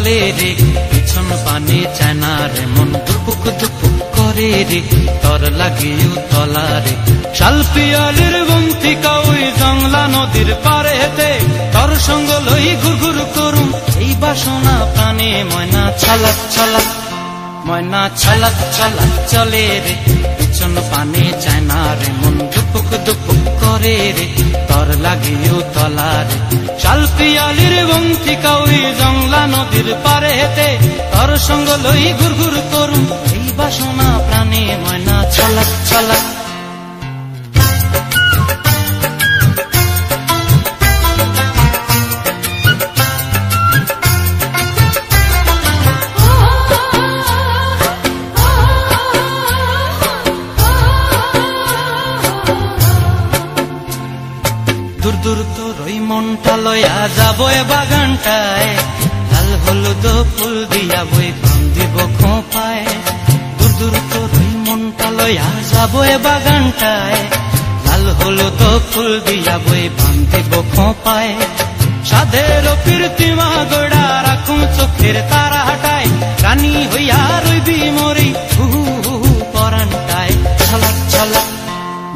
চলে রে, পিছন পানে চায় না রে, মন দুপুক দুপুক করে রে, তর লাগিও তলা রে। শাল পিয়ালির বন্তিকা ওই জংলা নদীর পারে হেতে, তর সঙ্গ লই ঘুর ঘুর করুম এই বাসনা প্রাণে। ময়না ছলাক ছলাক, ময়না ছলাক ছলাক চলে রে, পিছন পানে চায় না রে, মন দুপুক দুপুক করে রে, তর লাগিও তলা রে। শাল পিয়ালির বন্তিকা ওই জংলা নদীর পারে হেতে, তর সঙ্গ লই ঘুর ঘুর করুম এই বাসনা প্রাণে। ময়না ছলাক ছলাক। দূর দূর তোর ওই মনটা লয়া যাবো এ বাগানটায়, লাল হলুদ ফুল দিয়া বই কাম দিব খোঁপায়। দূর দূর তোর ওই মনটা লয়া যাবো এ বাগানটায়, লাল হলুদ ফুল দিয়া বই কাম দিব খোঁপায়। সাধের প্রীতিমা গোড়া রাখুম চোখের তারা হাটায়, রানী হইয়া রইবি মরি হু হু পরানটায়। ছলাক ছলাক,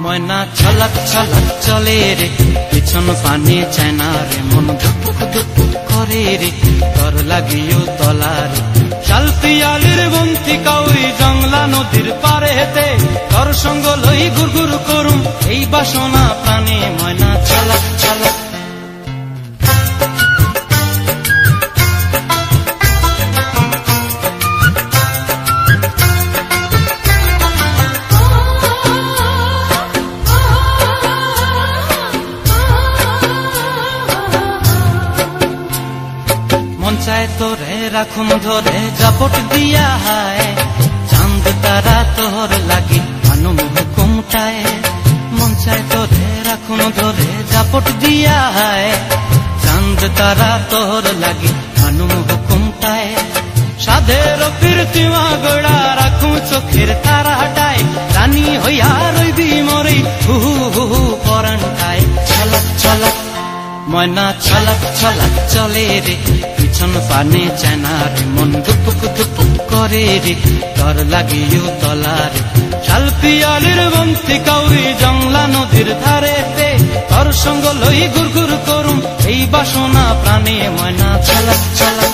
ময়না ছলাক ছলাক চলে রে, পিছন পানে চায় না রে, মন ধুপুক ধুপুক করে রে, তর লাগিও তলা রে। শাল পিয়ালির বন্তিকা ওই জংলা নদীর পারে হেতে, তর সঙ্গ লই ঘুর ঘুর করুম এই বাসনা প্রাণে। ময়না ছলাক ছলাক। মন চায় তোরে রাখুম ধরে জাপট দিয়া হায়, চাঁদ তারা তোর লাগি মানুম হুকুমটায়। মন চায় তোরে রাখুম ধরে জাপট দিয়া হায়, চাঁদ তারা তোর লাগি মানুম হুকুমটায়। সাধের প্রীতিমা গোড়া রাখুম চোখের তারা হাটায়, রানী হইয়া রইবি মরি হু হু পরানটায়। ছলাক ছলাক, ময়না ছলাক ছলাক চলে রে, পিছন পানে চায় না রে, মন দুপুক দুপুক করে রে, তর লাগিও তলা রে। শাল পিয়ালির বন্তিকা ওই জংলা নদীর ধারেতে, তর সঙ্গ লই ঘুর ঘুর করুম এই বাসনা প্রাণে। ময়না ছলাক ছলাক।